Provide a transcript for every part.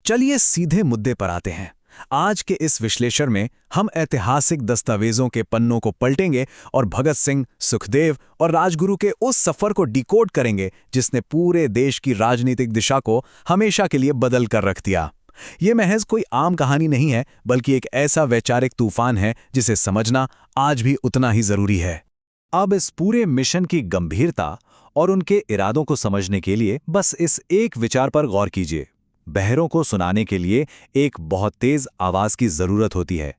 चलिए सीधे मुद्दे पर आते हैं। आज के इस विश्लेषण में हम ऐतिहासिक दस्तावेजों के पन्नों को पलटेंगे और भगत सिंह, सुखदेव और राजगुरु के उस सफर को डिकोड करेंगे जिसने पूरे देश की राजनीतिक दिशा को हमेशा के लिए बदल कर रख दिया। ये महज कोई आम कहानी नहीं है, बल्कि एक ऐसा वैचारिक तूफान है जिसे समझना आज भी उतना ही जरूरी है। अब इस पूरे मिशन की गंभीरता और उनके इरादों को समझने के लिए बस इस एक विचार पर गौर कीजिए। बहरों को सुनाने के लिए एक बहुत तेज आवाज की जरूरत होती है।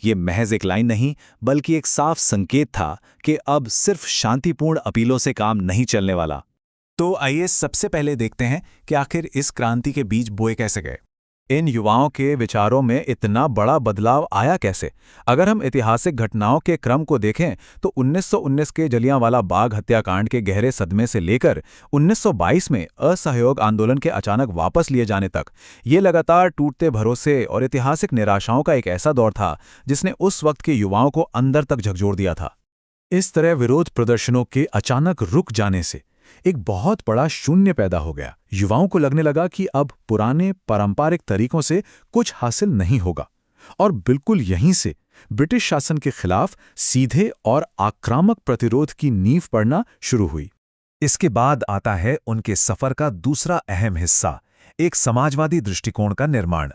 ये महज एक लाइन नहीं, बल्कि एक साफ संकेत था कि अब सिर्फ शांतिपूर्ण अपीलों से काम नहीं चलने वाला। तो आइए सबसे पहले देखते हैं कि आखिर इस क्रांति के बीज बोए कैसे गए। इन युवाओं के विचारों में इतना बड़ा बदलाव आया कैसे? अगर हम ऐतिहासिक घटनाओं के क्रम को देखें तो 1919 के जलियांवाला बाग हत्याकांड के गहरे सदमे से लेकर 1922 में असहयोग आंदोलन के अचानक वापस लिए जाने तक, ये लगातार टूटते भरोसे और ऐतिहासिक निराशाओं का एक ऐसा दौर था जिसने उस वक्त के युवाओं को अंदर तक झकझोर दिया था। इस तरह विरोध प्रदर्शनों के अचानक रुक जाने से एक बहुत बड़ा शून्य पैदा हो गया। युवाओं को लगने लगा कि अब पुराने पारंपरिक तरीकों से कुछ हासिल नहीं होगा, और बिल्कुल यहीं से ब्रिटिश शासन के खिलाफ सीधे और आक्रामक प्रतिरोध की नींव पड़ना शुरू हुई। इसके बाद आता है उनके सफर का दूसरा अहम हिस्सा, एक समाजवादी दृष्टिकोण का निर्माण।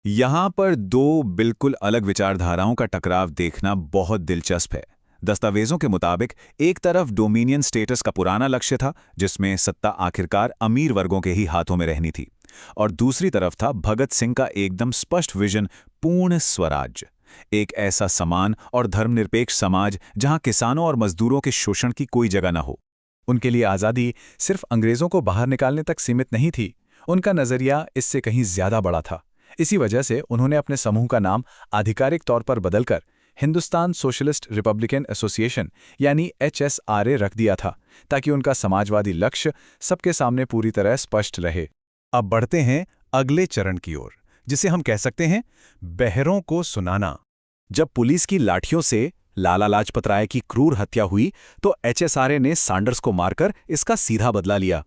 यहां पर दो बिल्कुल अलग विचारधाराओं का टकराव देखना बहुत दिलचस्प है। दस्तावेजों के मुताबिक एक तरफ डोमिनियन स्टेटस का पुराना लक्ष्य था, जिसमें सत्ता आखिरकार अमीर वर्गों के ही हाथों में रहनी थी, और दूसरी तरफ था भगत सिंह का एकदम स्पष्ट विजन, पूर्ण स्वराज, एक ऐसा समान और धर्मनिरपेक्ष समाज जहां किसानों और मजदूरों के शोषण की कोई जगह न हो। उनके लिए आज़ादी सिर्फ अंग्रेजों को बाहर निकालने तक सीमित नहीं थी, उनका नजरिया इससे कहीं ज्यादा बड़ा था। इसी वजह से उन्होंने अपने समूह का नाम आधिकारिक तौर पर बदलकर हिंदुस्तान सोशलिस्ट रिपब्लिकन एसोसिएशन यानी HSRA रख दिया था, ताकि उनका समाजवादी लक्ष्य सबके सामने पूरी तरह स्पष्ट रहे। अब बढ़ते हैं अगले चरण की ओर, जिसे हम कह सकते हैं बहरों को सुनाना। जब पुलिस की लाठियों से लाला लाजपत राय की क्रूर हत्या हुई तो HSRA ने सैंडर्स को मारकर इसका सीधा बदला लिया।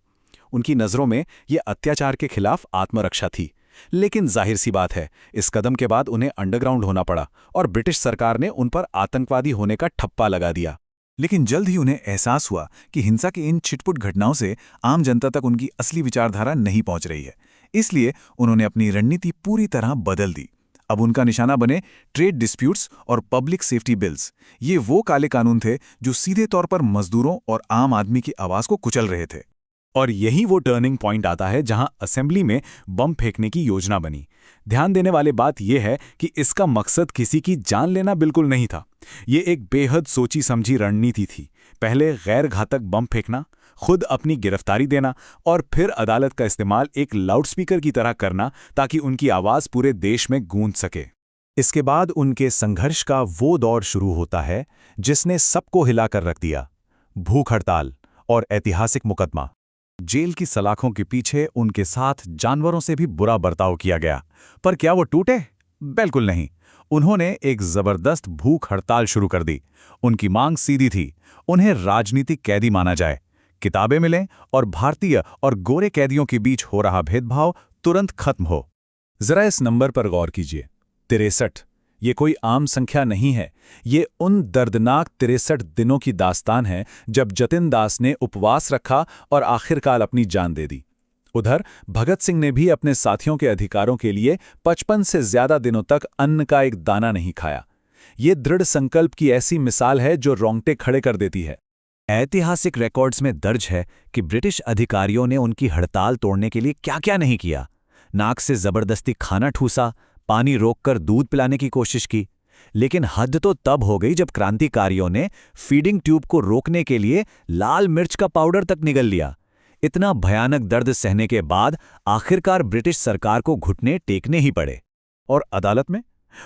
उनकी नज़रों में यह अत्याचार के खिलाफ आत्मरक्षा थी, लेकिन जाहिर सी बात है, इस कदम के बाद उन्हें अंडरग्राउंड होना पड़ा और ब्रिटिश सरकार ने उन पर आतंकवादी होने का ठप्पा लगा दिया। लेकिन जल्द ही उन्हें एहसास हुआ कि हिंसा की इन छिटपुट घटनाओं से आम जनता तक उनकी असली विचारधारा नहीं पहुंच रही है। इसलिए उन्होंने अपनी रणनीति पूरी तरह बदल दी। अब उनका निशाना बने ट्रेड डिस्प्यूट्स और पब्लिक सेफ्टी बिल्स। ये वो काले कानून थे जो सीधे तौर पर मजदूरों और आम आदमी की आवाज को कुचल रहे थे। और यही वो टर्निंग पॉइंट आता है जहां असेंबली में बम फेंकने की योजना बनी। ध्यान देने वाली बात यह है कि इसका मकसद किसी की जान लेना बिल्कुल नहीं था। ये एक बेहद सोची समझी रणनीति थी। पहले गैर घातक बम फेंकना, खुद अपनी गिरफ्तारी देना और फिर अदालत का इस्तेमाल एक लाउडस्पीकर की तरह करना ताकि उनकी आवाज पूरे देश में गूंज सके। इसके बाद उनके संघर्ष का वो दौर शुरू होता है जिसने सबको हिलाकर रख दिया, भूख हड़ताल और ऐतिहासिक मुकदमा। जेल की सलाखों के पीछे उनके साथ जानवरों से भी बुरा बर्ताव किया गया, पर क्या वो टूटे? बिल्कुल नहीं। उन्होंने एक जबरदस्त भूख हड़ताल शुरू कर दी। उनकी मांग सीधी थी, उन्हें राजनीतिक कैदी माना जाए, किताबें मिलें और भारतीय और गोरे कैदियों के बीच हो रहा भेदभाव तुरंत खत्म हो। जरा इस नंबर पर गौर कीजिए, 63। ये कोई आम संख्या नहीं है। ये उन दर्दनाक 63 दिनों की दास्तान है जब जतिन दास ने उपवास रखा और आखिरकार अपनी जान दे दी। उधर भगत सिंह ने भी अपने साथियों के अधिकारों के लिए 55 से ज्यादा दिनों तक अन्न का एक दाना नहीं खाया। ये दृढ़ संकल्प की ऐसी मिसाल है जो रोंगटे खड़े कर देती है। ऐतिहासिक रिकॉर्ड्स में दर्ज है कि ब्रिटिश अधिकारियों ने उनकी हड़ताल तोड़ने के लिए क्या-क्या नहीं किया। नाक से जबरदस्ती खाना ठूसा, पानी रोककर दूध पिलाने की कोशिश की। लेकिन हद तो तब हो गई जब क्रांतिकारियों ने फीडिंग ट्यूब को रोकने के लिए लाल मिर्च का पाउडर तक निगल लिया। इतना भयानक दर्द सहने के बाद आखिरकार ब्रिटिश सरकार को घुटने टेकने ही पड़े। और अदालत में,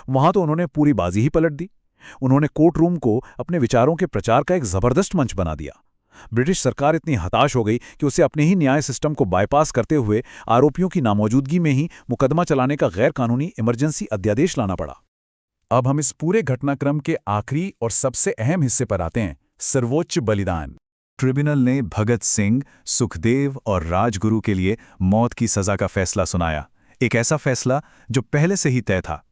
वहां तो उन्होंने पूरी बाजी ही पलट दी। उन्होंने कोर्ट रूम को अपने विचारों के प्रचार का एक जबरदस्त मंच बना दिया। ब्रिटिश सरकार इतनी हताश हो गई कि उसे अपने ही न्याय सिस्टम को बाईपास करते हुए आरोपियों की नामौजूदगी में ही मुकदमा चलाने का गैर कानूनी इमरजेंसी अध्यादेश लाना पड़ा। अब हम इस पूरे घटनाक्रम के आखिरी और सबसे अहम हिस्से पर आते हैं, सर्वोच्च बलिदान। ट्रिब्यूनल ने भगत सिंह, सुखदेव और राजगुरु के लिए मौत की सजा का फैसला सुनाया। एक ऐसा फैसला जो पहले से ही तय था।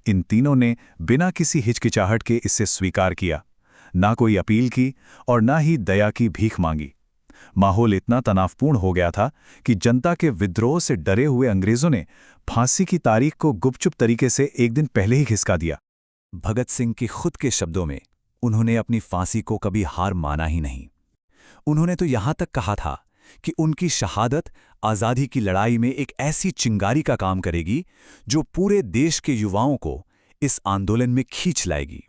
इन तीनों ने बिना किसी हिचकिचाहट के इसे स्वीकार किया, ना कोई अपील की और ना ही दया की भीख मांगी। माहौल इतना तनावपूर्ण हो गया था कि जनता के विद्रोह से डरे हुए अंग्रेजों ने फांसी की तारीख को गुपचुप तरीके से एक दिन पहले ही खिसका दिया। भगत सिंह के खुद के शब्दों में, उन्होंने अपनी फांसी को कभी हार माना ही नहीं। उन्होंने तो यहां तक कहा था कि उनकी शहादत आज़ादी की लड़ाई में एक ऐसी चिंगारी का काम करेगी जो पूरे देश के युवाओं को इस आंदोलन में खींच लाएगी।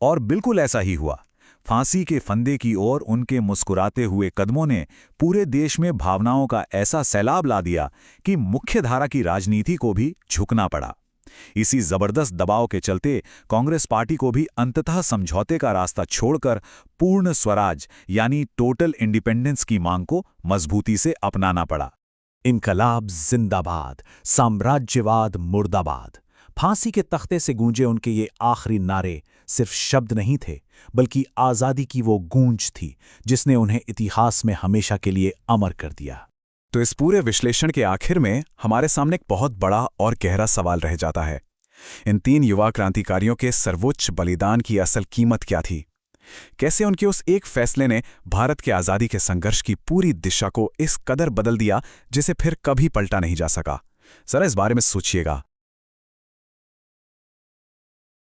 और बिल्कुल ऐसा ही हुआ। फांसी के फंदे की ओर उनके मुस्कुराते हुए कदमों ने पूरे देश में भावनाओं का ऐसा सैलाब ला दिया कि मुख्यधारा की राजनीति को भी झुकना पड़ा। इसी जबरदस्त दबाव के चलते कांग्रेस पार्टी को भी अंततः समझौते का रास्ता छोड़कर पूर्ण स्वराज यानी टोटल इंडिपेंडेंस की मांग को मजबूती से अपनाना पड़ा। इनकलाब जिंदाबाद, साम्राज्यवाद मुर्दाबाद। फांसी के तख्ते से गूंजे उनके ये आखिरी नारे सिर्फ शब्द नहीं थे, बल्कि आज़ादी की वो गूंज थी जिसने उन्हें इतिहास में हमेशा के लिए अमर कर दिया। तो इस पूरे विश्लेषण के आखिर में हमारे सामने एक बहुत बड़ा और गहरा सवाल रह जाता है। इन तीन युवा क्रांतिकारियों के सर्वोच्च बलिदान की असल कीमत क्या थी? कैसे उनके उस एक फैसले ने भारत के आज़ादी के संघर्ष की पूरी दिशा को इस कदर बदल दिया जिसे फिर कभी पलटा नहीं जा सका? जरा इस बारे में सोचिएगा